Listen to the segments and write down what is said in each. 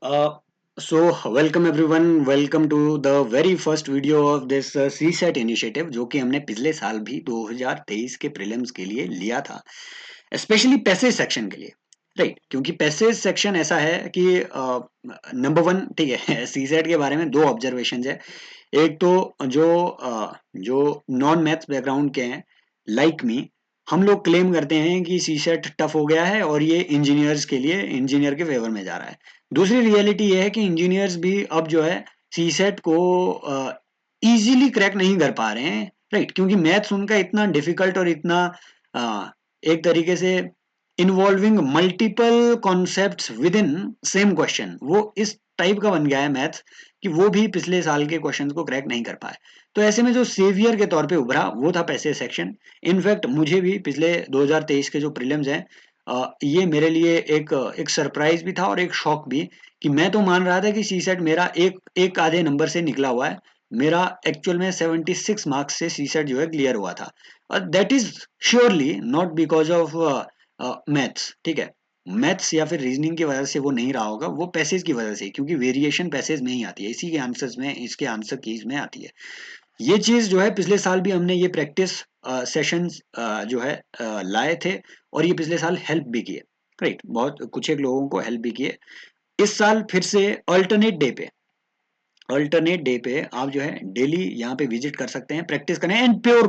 Uh, welcome everyone, welcome to the very first video of this CSET initiative जो कि हमने पिछले साल भी 2023 के प्रीलिम्स के लिए लिया था, स्पेशली पैसेज सेक्शन के लिए, राइट। क्योंकि पैसेज सेक्शन ऐसा है कि नंबर वन, ठीक है। सीसेट के बारे में दो ऑब्जर्वेशन है। एक तो जो नॉन मैथ्स बैकग्राउंड के हैं, लाइक मी, हम लोग क्लेम करते हैं कि सीसेट टफ हो गया है और ये इंजीनियर्स के लिए, इंजीनियर के फेवर में जा रहा है। दूसरी रियलिटी ये है कि इंजीनियर्स भी अब जो है सीसेट को इजीली क्रैक नहीं कर पा रहे हैं, राइट। क्योंकि मैथ्स उनका इतना डिफिकल्ट और इतना एक तरीके से involving multiple concepts with in same question, वो इस टाइप का बन गया है मैथ्स कि वो भी पिछले साल के क्वेश्चंस को क्रैक नहीं कर पाए। तो ऐसे में जो सेवियर के तौर पे उभरा वो था पैसे सेक्शन। इनफैक्ट मुझे भी पिछले 2023 के जो प्रीलिम्स हैं, ये मेरे लिए एक सरप्राइज भी था और एक शॉक भी, कि मैं तो मान रहा था कि सीसेट मेरा एक एक आधे नंबर से निकला हुआ है। मेरा एक्चुअल में 76 मार्क्स से सीसेट जो है क्लियर हुआ था। और that is surely not because of maths, ठीक है। मैथ्स या फिर रीजनिंग की वजह से वो नहीं रहा होगा, वो पैसेज की वजह से, क्योंकि वेरिएशन पैसेज में ही आती है, इसी के आंसर्स में, इसके आंसर कीज में आती है। ये चीज जो है पिछले साल भी हमने ये प्रैक्टिस सेशंस जो है लाए थे, और ये पिछले साल हेल्प भी किए, राइट। बहुत कुछ एक लोगों को हेल्प भी किए। इस साल फिर से अल्टरनेट डे पे आप जो है डेली यहाँ पे विजिट कर सकते हैं, प्रैक्टिस करें, एंड प्योर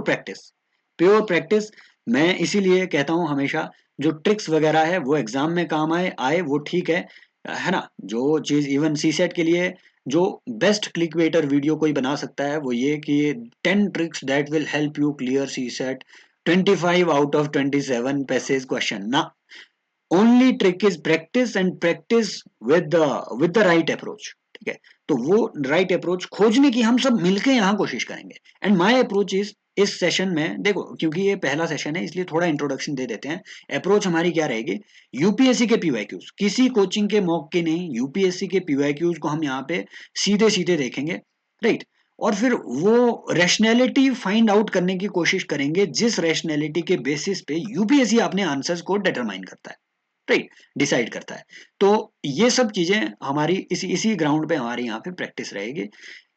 प्रैक्टिस। मैं इसीलिए कहता हूँ हमेशा, जो ट्रिक्स वगैरह है वो एग्जाम में काम आए आए वो ठीक है ना। जो चीज इवन सी सेट के लिए जो बेस्ट क्लिक वेटर वीडियो कोई बना सकता है वो ये कि 10 tricks that will help you clear CSAT 25 out of 27 passage question ना। Only trick is practice, and practice with the right approach, ठीक है। तो वो राइट अप्रोच खोजने की हम सब मिलके यहाँ कोशिश करेंगे। एंड माय अप्रोच इज, इस सेशन में देखो, क्योंकि ये पहला सेशन है इसलिए थोड़ा इंट्रोडक्शन दे देते हैं। अप्रोच हमारी क्या रहेगी? यूपीएससी के पीवाईक्यूज, किसी कोचिंग के मॉक के नहीं, यूपीएससी के पीवाईक्यूज को हम यहाँ पे सीधे सीधे देखेंगे, राइट। और फिर वो रैशनैलिटी फाइंड आउट करने की कोशिश करेंगे जिस रैशनैलिटी के बेसिस पे यूपीएससी अपने आंसर्स को डिटरमाइन करता है, राइट, डिसाइड करता है। तो ये सब चीजें हमारी इसी इसी ग्राउंड पे हमारी यहाँ पे प्रैक्टिस रहेगी।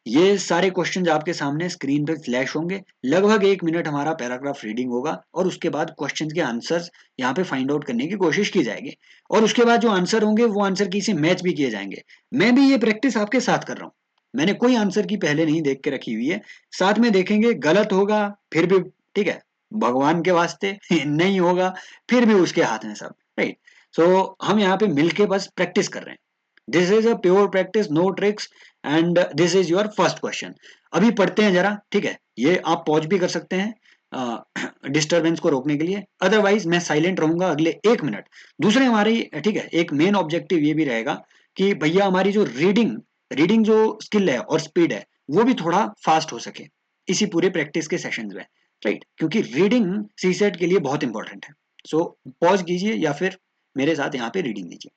ये सारे क्वेश्चंस आपके सामने स्क्रीन पे फ्लैश होंगे। लगभग 1 मिनट हमारा पैराग्राफ रीडिंग होगा और उसके बाद क्वेश्चंस के आंसर्स यहाँ पे फाइंड आउट करने की कोशिश की जाएगी। और उसके बाद जो आंसर होंगे वो आंसर की से मैच भी किए जाएंगे। मैं भी ये प्रैक्टिस आपके साथ कर रहा हूँ। मैंने कोई आंसर की पहले नहीं देख के रखी हुई है, साथ में देखेंगे। गलत होगा फिर भी ठीक है, भगवान के वास्ते नहीं होगा फिर भी उसके हाथ में सब, राइट। सो हम यहाँ पे मिलके बस प्रैक्टिस कर रहे हैं। This is a pure practice, no tricks, and this is your first question. अभी पढ़ते हैं जरा, ठीक है। ये आप पॉज भी कर सकते हैं डिस्टरबेंस को रोकने के लिए, अदरवाइज मैं साइलेंट रहूंगा अगले 1 मिनट। दूसरे हमारी, ठीक है, एक मेन ऑब्जेक्टिव ये भी रहेगा कि भैया हमारी जो रीडिंग रीडिंग जो स्किल है और स्पीड है वो भी थोड़ा फास्ट हो सके इसी पूरे प्रैक्टिस के सेशंस में, राइट। क्योंकि रीडिंग सीसेट के लिए बहुत इंपॉर्टेंट है। सो पॉज कीजिए या फिर मेरे साथ यहाँ पे रीडिंग दीजिए।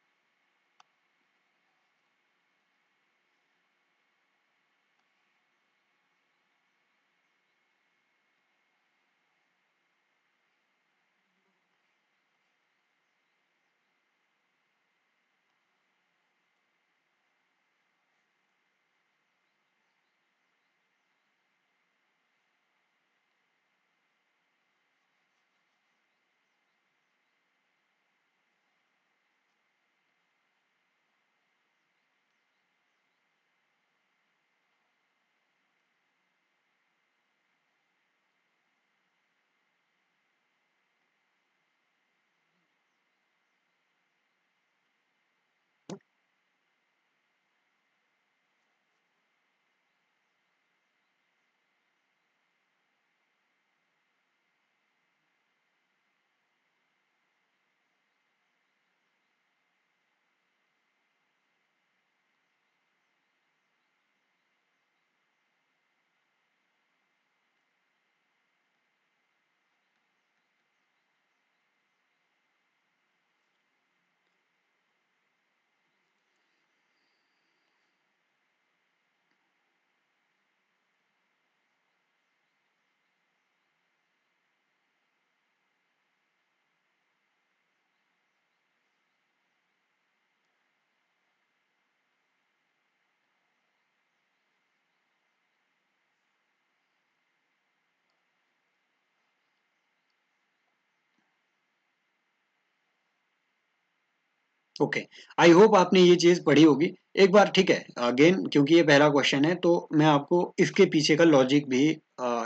ओके, आई होप आपने ये चीज पढ़ी होगी एक बार, ठीक है। अगेन क्योंकि ये पहला क्वेश्चन है तो मैं आपको इसके पीछे का लॉजिक भी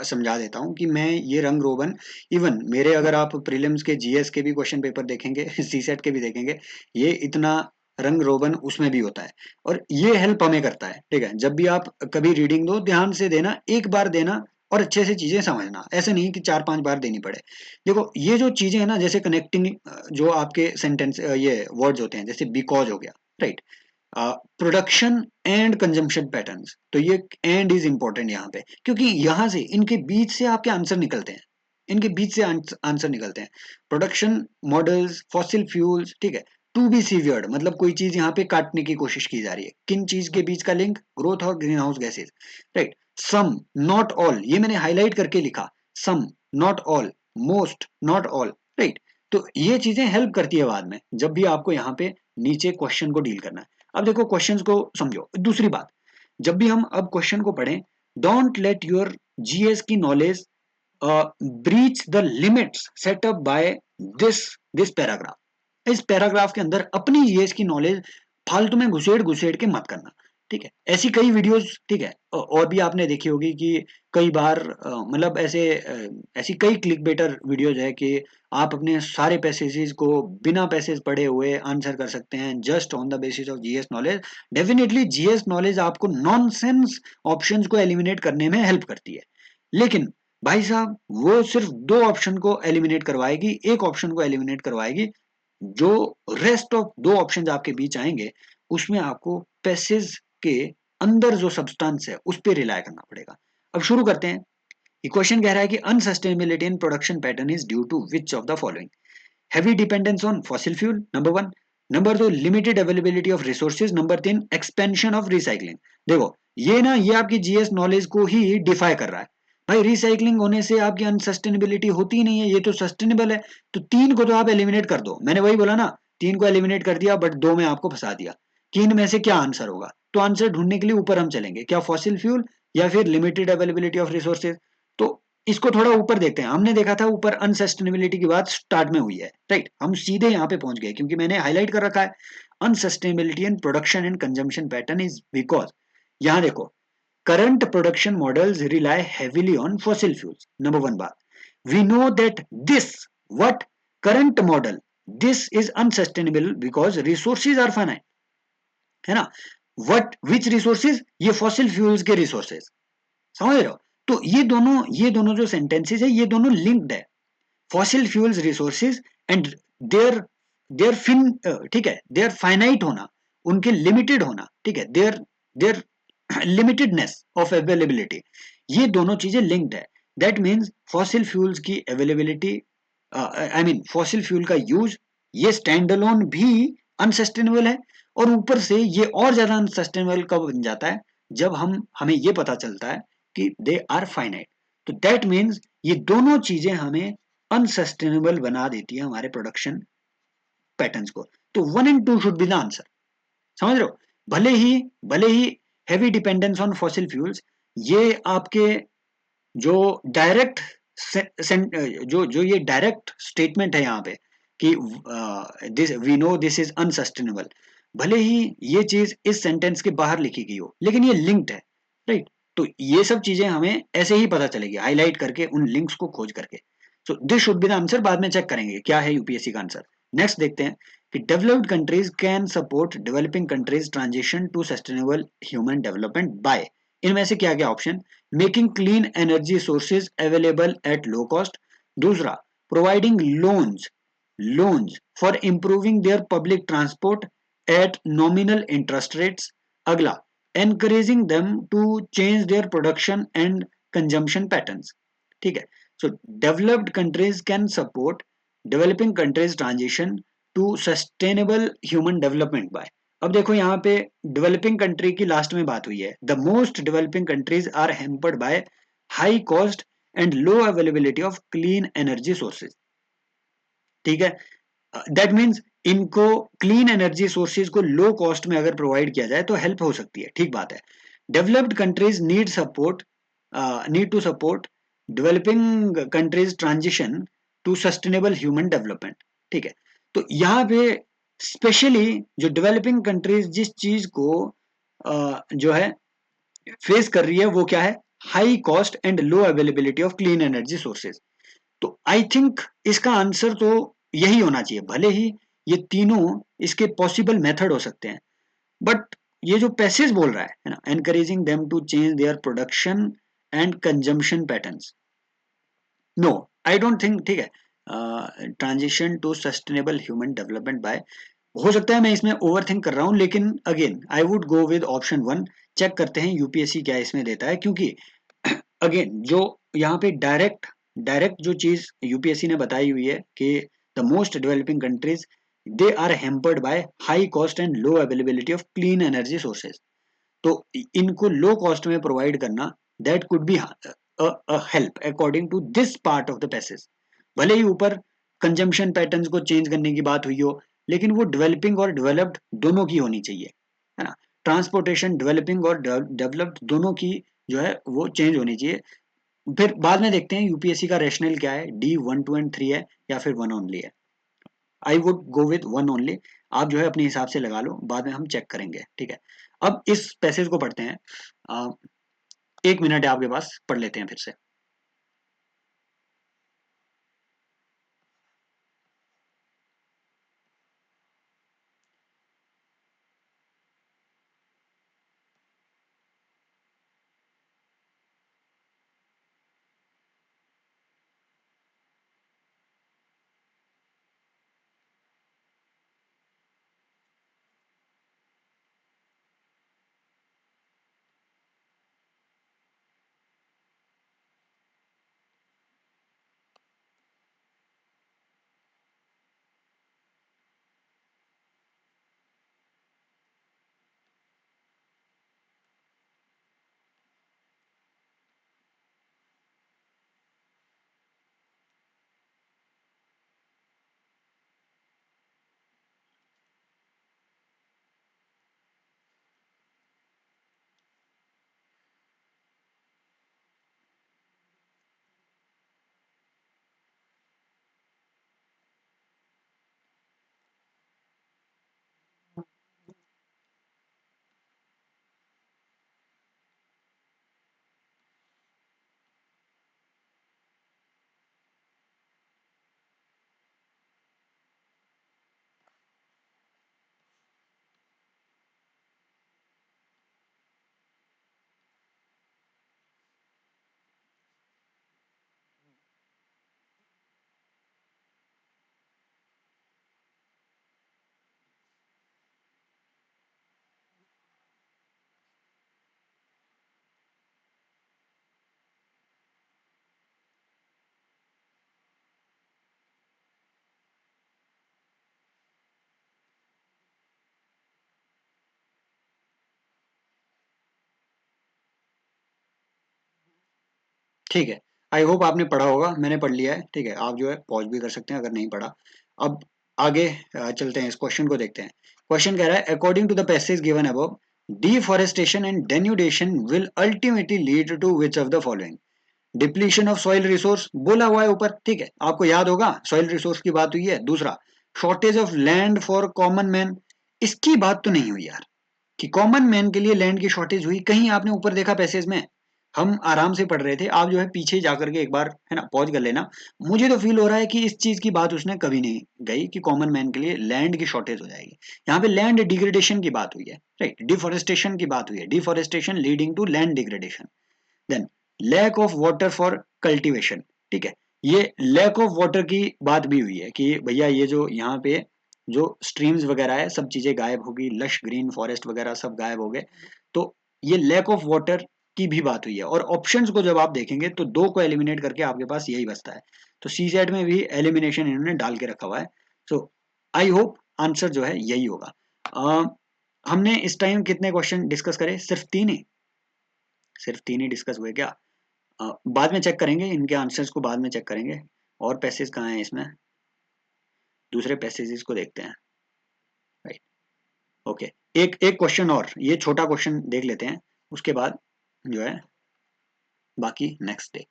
समझा देता हूँ कि मैं ये रंग रोगन, इवन मेरे अगर आप प्रीलिम्स के जीएस के भी क्वेश्चन पेपर देखेंगे सीसेट के भी देखेंगे, ये इतना रंग रोगन उसमें भी होता है। और ये हेल्प हमें करता है, ठीक है। जब भी आप कभी रीडिंग दो, ध्यान से देना, एक बार देना और अच्छे से चीजें समझना, ऐसे नहीं कि 4-5 बार देनी पड़े। देखो ये जो चीजें हैं ना, जैसे कनेक्टिंग जो आपके सेंटेंस ये वर्ड्स होते हैं, जैसे बिकॉज हो गया, right. Production and consumption patterns, तो ये एंड इज इंपॉर्टेंट यहाँ पे, क्योंकि यहाँ से इनके बीच से आपके आंसर निकलते हैं, इनके बीच से आंसर निकलते हैं। प्रोडक्शन मॉडल्स, फॉसिल फ्यूल्स, ठीक है। टू बी सीवियर्ड मतलब कोई चीज यहाँ पे काटने की कोशिश की जा रही है, किन चीज के बीच का लिंक, ग्रोथ और green house gases, right. Some not all, ये मैंने हाईलाइट करके लिखा, some not all, most not all, right. तो ये चीजें हेल्प करती है बाद में, जब भी आपको यहाँ पे नीचे क्वेश्चन को डील करना है। अब देखो क्वेश्चंस को समझो। दूसरी बात, जब भी हम अब क्वेश्चन को पढ़ें, डोंट लेट योर जीएस की knowledge breach the limits set up by this this paragraph. इस पैराग्राफ के अंदर अपनी जीएस की नॉलेज फालतू में घुसेड़ घुसेड़ के मत करना, ठीक है। ऐसी कई वीडियोस, ठीक है, और भी आपने देखी होगी कि कई बार मतलब ऐसी कई क्लिक बेटर वीडियोज है कि आप अपने सारे पैसेजेस को बिना पैसेज पढ़े हुए आंसर कर सकते हैं just on the basis of GS knowledge. Definitely GS knowledge आपको नॉनसेंस ऑप्शंस को एलिमिनेट करने में हेल्प करती है, लेकिन भाई साहब वो सिर्फ दो ऑप्शन को एलिमिनेट करवाएगी, एक ऑप्शन को एलिमिनेट करवाएगी। जो रेस्ट ऑफ दो ऑप्शंस आपके बीच आएंगे, उसमें आपको पैसेज के अंदर जो सब्सटेंस है उस पर रिलाय करना पड़ेगा। अब शुरू करते हैं। ये क्वेश्चन कह रहा है कि unsustainability in production pattern is due to which of the following? Heavy dependence on fossil fuel, number one. Number दो, limited availability of resources. Number तीन, एक्सपेंशन ऑफ रिसाइकलिंग। देखो ये ना, ये आपकी जीएस नॉलेज को ही डिफाई कर रहा है। भाई रिसाइकलिंग होने से आपकी अनसस्टेनेबिलिटी होती ही नहीं है, ये तो सस्टेनेबल है। तो तीन को तो आप एलिमिनेट कर दो, मैंने वही बोला ना, तीन को एलिमिनेट कर दिया, बट दो में आपको फंसा दिया कि इनमें से क्या आंसर होगा। तो आंसर ढूंढने के लिए ऊपर हम चलेंगे, क्या फॉसिल फ्यूल या फिर लिमिटेड अवेलेबिलिटी ऑफ रिसोर्सेज। तो इसको थोड़ा ऊपर देखते हैं। हमने देखा था ऊपर अनसस्टेनेबिलिटी की बात स्टार्ट में हुई है, राइट। हम सीधे यहाँ पे पहुंच गए क्योंकि मैंने हाईलाइट कर रखा है unsustainability in production and consumption pattern is because, यहाँ देखो, current production models rely heavily on fossil fuels, number one बात। We know that this what current model, this is unsustainable because resources are finite, है ना। What which resources, ये fossil fuels के resources, समझ रहे हो। तो ये दोनों जो सेंटेंसेस है ये दोनों लिंक्ड है। Fossil fuels resources and their their fin, ठीक है, देयर फाइनाइट होना, उनके लिमिटेड होना, ठीक है, their their limitedness of availability, ये दोनों चीजें लिंक्ड है। दैट मीन्स फॉसिल फ्यूल्स की availability, I mean fossil fuel का यूज, ये स्टैंड अलोन भी अनसस्टेनेबल है। और ऊपर से ये और ज्यादा अनसस्टेनेबल कब बन जाता है, जब हमें ये पता चलता है कि दे आर फाइनाइट। तो दैट मीन्स ये दोनों चीजें हमें अनसस्टेनेबल बना देती है हमारे प्रोडक्शन पैटर्न्स को। तो one and two should be the answer, समझ रहे हो। भले ही heavy dependence on fossil fuels, ये आपके जो डायरेक्ट जो ये डायरेक्ट स्टेटमेंट है यहाँ पे कि this we know this is unsustainable, भले ही ये चीज इस सेंटेंस के बाहर लिखी गई हो, लेकिन ये लिंक्ड है, राइट। तो ये सब चीजें हमें ऐसे ही पता चलेगी हाईलाइट करके, उन लिंक्स को खोज करके। So this should be the answer, बाद में चेक करेंगे क्या है यूपीएससी का आंसर। नेक्स्ट देखते हैं कि developed countries can support developing countries transition to sustainable human development by, इनमें से क्या क्या option? Making clean energy sources available at low cost. दूसरा, providing loans for improving their public transport at nominal interest rates. अगला, encouraging them to change their production and consumption patterns, ठीक है। so developed countries can support developing countries transition to sustainable human development by, अब देखो यहाँ पे developing country की last में बात हुई है, the most developing countries are hampered by high cost and low availability of clean energy sources, ठीक है। दैट मीन्स इनको क्लीन एनर्जी सोर्सेज को लो कॉस्ट में अगर प्रोवाइड किया जाए तो हेल्प हो सकती है, ठीक बात है। Developed countries need to support developing countries transition to sustainable human development, ठीक है। तो यहाँ पे स्पेशली जो डेवलपिंग कंट्रीज जिस चीज को जो है फेस कर रही है वो क्या है, high cost and low availability of clean energy sources. तो आई थिंक इसका आंसर तो यही होना चाहिए, भले ही ये तीनों इसके पॉसिबल मेथड हो सकते हैं, बट ये जो पैसेज बोल रहा है ना, encouraging them to change their production and consumption patterns, no I don't think, ठीक है। Transition to sustainable human development by, हो सकता है मैं इसमें ओवर थिंक कर रहा हूं, लेकिन again I would go with option one. Check करते हैं यूपीएससी क्या इसमें देता है, क्योंकि अगेन जो यहाँ पे डायरेक्ट डायरेक्ट जो चीज यूपीएससी ने बताई हुई है कि the most developing countries they are hampered by high cost and low availability of clean energy sources. तो इनको लो कॉस्ट में प्रोवाइड करना, that could be help according to this part of the passage. भले ही ऊपर consumption patterns को change करने की बात हुई हो, लेकिन वो डेवलपिंग और डेवलप्ड दोनों की होनी चाहिए, है ना। ट्रांसपोर्टेशन डेवलपिंग और डेवलप्ड दोनों की जो है वो चेंज होनी चाहिए। फिर बाद में देखते हैं यूपीएससी का रैशनल क्या है, डी 1 2 एंड 3 है या फिर वन ओनली है। आई would go with one only. आप जो है अपने हिसाब से लगा लो, बाद में हम चेक करेंगे, ठीक है। अब इस पैसेज को पढ़ते हैं। अ, 1 मिनट है आपके पास, पढ़ लेते हैं फिर से। ठीक है, आई होप आपने पढ़ा होगा, मैंने पढ़ लिया है, ठीक है। आप जो है पॉज भी कर सकते हैं अगर नहीं पढ़ा। अब आगे चलते हैं, इस क्वेश्चन को देखते हैं। क्वेश्चन कह रहा है, according to the passage given above, deforestation and denudation will ultimately lead to which of the following. Depletion of soil resource बोला हुआ है ऊपर, ठीक है, आपको याद होगा सॉइल रिसोर्स की बात हुई है। दूसरा, shortage of land for common man, इसकी बात तो नहीं हुई यार कि कॉमन मैन के लिए लैंड की शॉर्टेज हुई, कहीं आपने ऊपर देखा पैसेज में? हम आराम से पढ़ रहे थे, आप जो है पीछे जाकर के एक बार है ना पॉज कर लेना। मुझे तो फील हो रहा है कि इस चीज की बात उसने कभी नहीं गई कि कॉमन मैन के लिए लैंड की शॉर्टेज हो जाएगी। यहाँ पे लैंड डिग्रेडेशन की बात हुई है, राइट, डिफोरेस्टेशन की बात हुई है, deforestation leading to land degradation. Then lack of water for cultivation, ठीक है, ये लैक ऑफ वाटर की बात भी हुई है कि भैया ये जो यहाँ पे जो स्ट्रीम्स वगैरह है सब चीजें गायब होगी, लश ग्रीन फॉरेस्ट वगैरह सब गायब हो गए। तो ये लैक ऑफ वाटर की भी बात हुई है। और ऑप्शंस को जब आप देखेंगे तो दो को एलिमिनेट करके आपके पास यही बचता है। तो सी सेट में भी एलिमिनेशन इन्होंने डाल के रखा हुआ है। सो आई होप आंसर जो है यही होगा। हमने इस टाइम कितने क्वेश्चन डिस्कस करे? सिर्फ तीन ही, सिर्फ तीन ही डिस्कस हुए क्या? बाद में चेक करेंगे इनके आंसर्स को, बाद में चेक करेंगे। और पैसेज कहाँ हैं इसमें? दूसरे पैसेजेस को देखते हैं, राइट। ओके, एक एक क्वेश्चन और, ये छोटा क्वेश्चन देख लेते हैं, उसके बाद जो है बाकी नेक्स्ट डे।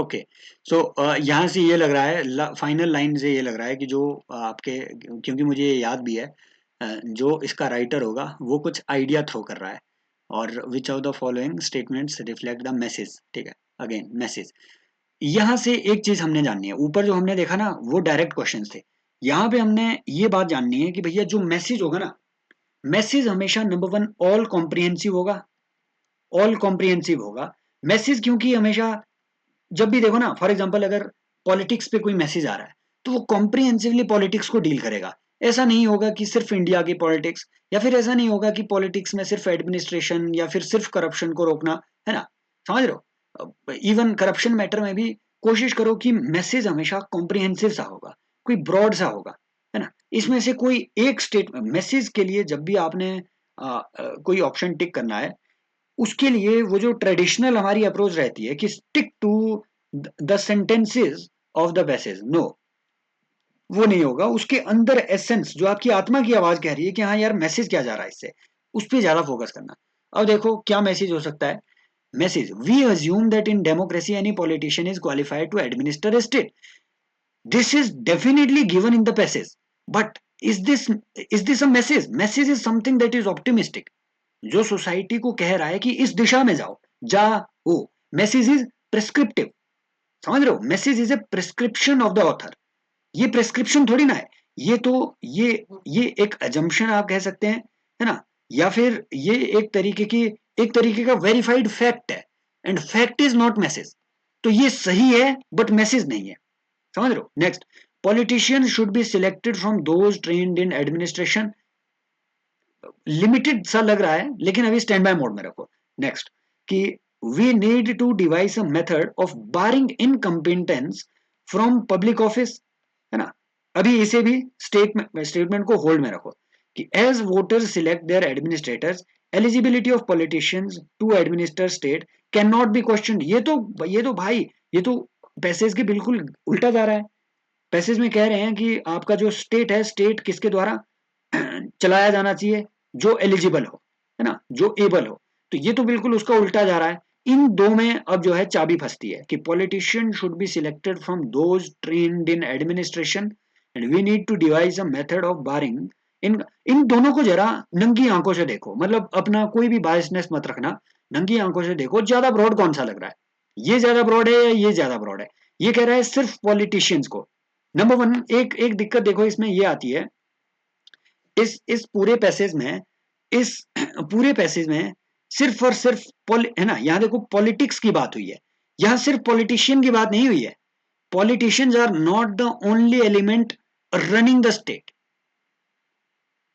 ओके, सो यहाँ से ये लग रहा है, फाइनल लाइन से ये लग रहा है कि जो आपके, क्योंकि मुझे ये याद भी है, जो इसका राइटर होगा वो कुछ आइडिया थ्रो कर रहा है, और विच of the following statements reflect the message, ठीक है, अगेन मैसेज। यहाँ से एक चीज हमने जाननी है, ऊपर जो हमने देखा ना वो डायरेक्ट क्वेश्चन थे, यहाँ पे हमने ये बात जाननी है कि भैया जो मैसेज होगा ना, मैसेज हमेशा नंबर वन ऑल कॉम्प्रिहेंसिव होगा, ऑल कॉम्प्रिहेंसिव होगा मैसेज, क्योंकि हमेशा जब भी देखो ना, फॉर एग्जांपल अगर पॉलिटिक्स पे कोई मैसेज आ रहा है तो वो कॉम्प्रिहेंसिवली पॉलिटिक्स को डील करेगा। ऐसा नहीं होगा कि सिर्फ इंडिया की पॉलिटिक्स, या फिर ऐसा नहीं होगा कि पॉलिटिक्स में सिर्फ एडमिनिस्ट्रेशन या फिर सिर्फ करप्शन को रोकना, है ना, समझ रहे हो, इवन करप्शन मैटर में भी कोशिश करो कि मैसेज हमेशा कॉम्प्रिहेंसिव सा होगा, कोई ब्रॉड सा होगा, है ना। इसमें से कोई एक स्टेट मैसेज के लिए जब भी आपने कोई ऑप्शन टिक करना है, उसके लिए वो जो ट्रेडिशनल हमारी अप्रोच रहती है कि stick to the sentences of the passage, no, वो नहीं होगा। उसके अंदर एसेंस जो आपकी आत्मा की आवाज कह रही है कि हाँ यार मैसेज क्या जा रहा है इससे, उस पर ज्यादा फोकस करना। अब देखो क्या मैसेज हो सकता है। Message, we assume that in democracy any politician is qualified to administer a state, this is definitely given in the passage, but is this a message? Message is something that is optimistic, जो society को कह रहा है कि इस दिशा में जाओ, जाओ। मैसेज इज प्रिस्क्रिप्टिव, समझ रहे हो, message is a prescription of the author. ये प्रिस्क्रिप्शन थोड़ी ना है, ये तो ये एक अजम्पशन आप कह सकते हैं, है ना, या फिर ये एक तरीके का वेरीफाइड फैक्ट है, and fact is not message. तो ये सही है बट मैसेज नहीं है, समझ रहे हो। Next, politician should be selected from those trained in administration, limited सा लग रहा है लेकिन अभी स्टैंड बाय मोड में रखो। नेक्स्ट, कि we need to devise a method of barring incompetence from public office, है ना। अभी इसे भी स्टेटमेंट को होल्ड में रखो कि as voters select their administrators, eligibility of politicians to administer state can not be question. ये तो भाई, ये तो पैसेज के बिल्कुल उल्टा जा रहा है। पैसेज में कह रहे हैं कि आपका जो स्टेट है, स्टेट किसके द्वारा चलाया जाना चाहिए? जो एलिजिबल हो, है ना, जो एबल हो। तो ये तो बिल्कुल उसका उल्टा जा रहा है। इन दो में अब जो है चाबी फंसती है कि politician should be selected from those trained in administration and we need to devise a method of barring. इन दोनों को जरा नंगी आंखों से देखो, मतलब अपना कोई भी बायसनेस मत रखना, नंगी आंखों से देखो ज्यादा ब्रॉड कौन सा लग रहा है, ये ज्यादा ब्रॉड है या ये ज्यादा ब्रॉड है। ये कह रहा है सिर्फ पॉलिटिशियंस को। नंबर वन, एक एक दिक्कत देखो इसमें ये आती है, इस पूरे पैसेज में, इस पूरे पैसेज में सिर्फ और सिर्फ है ना, यहाँ देखो पॉलिटिक्स की बात हुई है, यहाँ सिर्फ पॉलिटिशियन की बात नहीं हुई है। Politicians are not the only element running the state,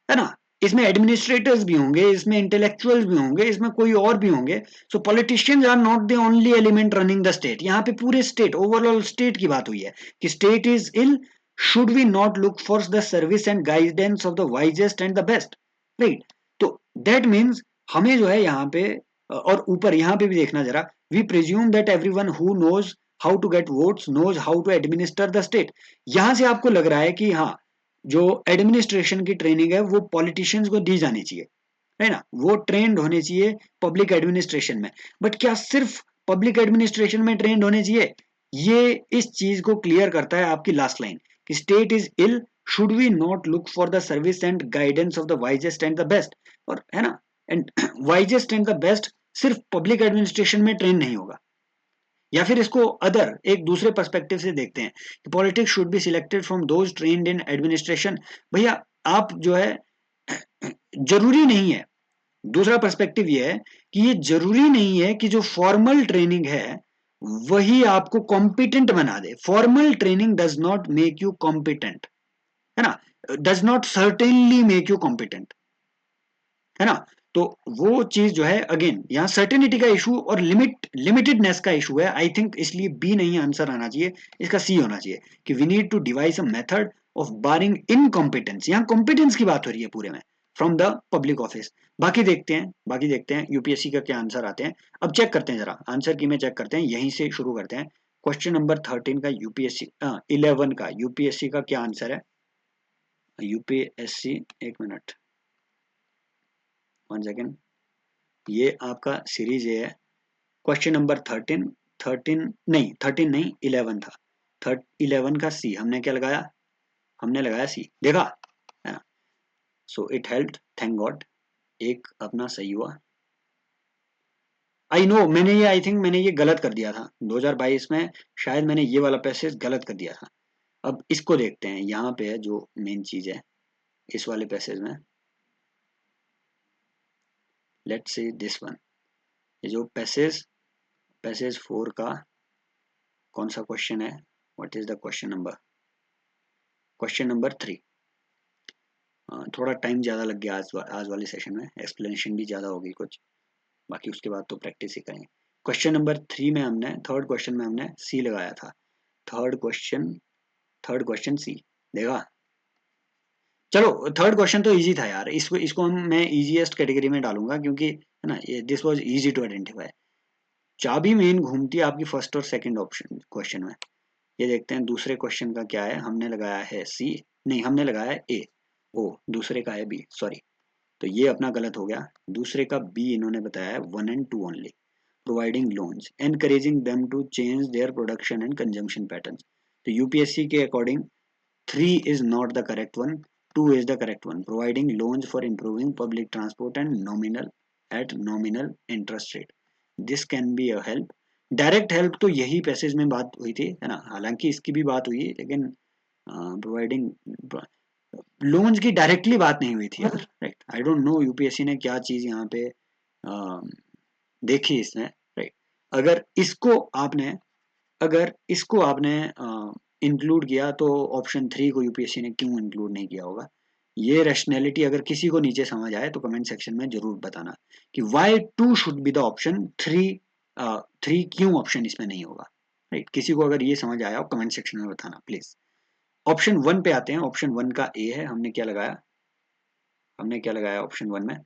है ना। इसमें एडमिनिस्ट्रेटर्स भी होंगे, इसमें इंटेलेक्चुअल्स भी होंगे, इसमें कोई और भी होंगे। So politicians are not the only element running the state. यहाँ पे पूरे स्टेट, ओवरऑल स्टेट की बात हुई है कि state is ill, should we not look for the service and guidance of the wisest and the best, right. तो that means हमें जो है यहाँ पे, और ऊपर यहाँ पे भी देखना जरा, we presume that everyone who knows how to get votes knows how to administer the state. यहाँ से आपको लग रहा है कि हाँ, जो एडमिनिस्ट्रेशन की ट्रेनिंग है वो पॉलिटिशियंस को दी जानी चाहिए, है ना, वो ट्रेंड होने चाहिए पब्लिक एडमिनिस्ट्रेशन में। बट क्या सिर्फ पब्लिक एडमिनिस्ट्रेशन में ट्रेंड होने चाहिए? ये इस चीज को क्लियर करता है आपकी लास्ट लाइन कि state is ill, should we not look for the service and guidance of the wisest and the best. और है ना, and wisest and the best सिर्फ पब्लिक एडमिनिस्ट्रेशन में ट्रेंड नहीं होगा। या फिर इसको अदर एक दूसरे पर्सपेक्टिव से देखते हैं कि politics should be selected from those trained in administration. भैया आप जो है, जरूरी नहीं है, दूसरा पर्सपेक्टिव ये है कि ये जरूरी नहीं है कि जो फॉर्मल ट्रेनिंग है वही आपको कॉम्पिटेंट बना दे। Formal training does not make you competent, है ना, does not certainly make you competent, है ना। तो वो चीज जो है, अगेन यहाँ सर्टेनिटी का इशू और लिमिटेडनेस का इशू है, आई थिंक, इसलिए बी नहीं आंसर आना चाहिए, इसका सी होना चाहिए कि we need to devise a method of barring incompetence. यहाँ कॉम्पिटेंस की बात हो रही है पूरे में, फ्रॉम द पब्लिक ऑफिस। बाकी देखते हैं यूपीएससी का क्या आंसर आते हैं। अब चेक करते हैं जरा, आंसर की में चेक करते हैं, यहीं से शुरू करते हैं। क्वेश्चन नंबर 13 का यूपीएससी 11 का यूपीएससी का क्या आंसर है? यूपीएससी, एक मिनट, 1 सेकेंड, ये आपका सीरीज ए है। क्वेश्चन नंबर 13, 13 नहीं, 13 नहीं, 11 था। 11 का सी हमने क्या लगाया, हमने लगाया सी, देखा है ना। So it helped, thank God, एक अपना सही हुआ। आई नो, मैंने ये आई थिंक मैंने ये गलत कर दिया था 2022 में, शायद मैंने ये वाला पैसेज गलत कर दिया था। अब इसको देखते हैं, यहाँ पे है जो मेन चीज है इस वाले पैसेज में। लेट्स सी दिस वन, ये जो पैसेज, पैसेज 4 का कौन सा क्वेश्चन है, what is the question number, question number 3। थोड़ा टाइम ज़्यादा लग गया आज वाले सेशन में, एक्सप्लेनेशन भी ज़्यादा होगी कुछ, बाकी उसके बाद तो प्रैक्टिस ही करेंगे। क्वेश्चन नंबर 3 में हमने, थर्ड क्वेश्चन में हमने सी लगाया था, थर्ड क्वेश्चन सी, देखा। चलो थर्ड क्वेश्चन तो इजी था यार, इसको इसको हम मैं इजीएस्ट कैटेगरी में डालूंगा, क्योंकि है ना, ये this was easy to identify. चाबी मेन घूमती है आपकी फर्स्ट और सेकंड ऑप्शन क्वेश्चन में। ये देखते हैं दूसरे क्वेश्चन का क्या है, हमने लगाया है सी, नहीं हमने लगाया है ए, ओ दूसरे का है बी, सॉरी, तो ये अपना गलत हो गया। दूसरे का बी इन्होंने बताया है 1 and 2 only, providing loans encouraging them to change their production and consumption patterns. तो यूपीएससी के according 3 is not the correct one, 2 is the correct one. Providing loans for improving public transport and nominal at nominal interest rate. This can be a help. Direct help तो यही passage में बात हुई थी, है ना, हालांकि इसकी भी बात हुई, लेकिन प्रोवाइडिंग लोन्स की डायरेक्टली बात नहीं हुई थी यार, right. I don't know UPSC ने क्या चीज यहाँ पे देखी इसमें, राइट। अगर इसको आपने, अगर इसको आपने इंक्लूड किया तो ऑप्शन 3 को यूपीएससी ने क्यों इंक्लूड नहीं किया होगा, ये रैशनैलिटी अगर किसी को नीचे समझ आए तो कमेंट सेक्शन में जरूर बताना कि why 2 should be the option, 3 क्यों ऑप्शन इसमें नहीं होगा, राइट। किसी को अगर ये समझ आया हो कमेंट सेक्शन में बताना प्लीज। ऑप्शन 1 पे आते हैं, ऑप्शन 1 का ए है, हमने क्या लगाया, हमने क्या लगाया ऑप्शन 1 में,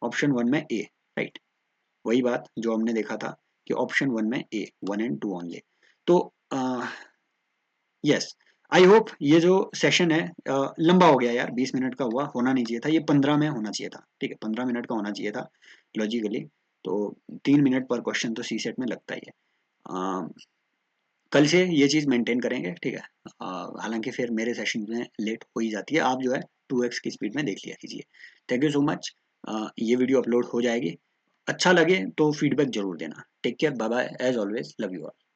ऑप्शन 1 में ए, राइट। वही बात जो हमने देखा था कि ऑप्शन 1 में ए, 1 and 2 ओनली। तो यस, आई होप ये जो सेशन है लंबा हो गया यार, 20 मिनट का हुआ, होना नहीं चाहिए था, ये 15 में होना चाहिए था, ठीक है, 15 मिनट का होना चाहिए था लॉजिकली। तो 3 मिनट पर क्वेश्चन तो सी सेट में लगता ही है। कल से ये चीज़ मेंटेन करेंगे, ठीक है। हालांकि फिर मेरे सेशन में लेट हो ही जाती है, आप जो है 2x की स्पीड में देख लिया कीजिए। Thank you so much. ये वीडियो अपलोड हो जाएगी, अच्छा लगे तो फीडबैक जरूर देना। Take care, bye bye, as always love you all.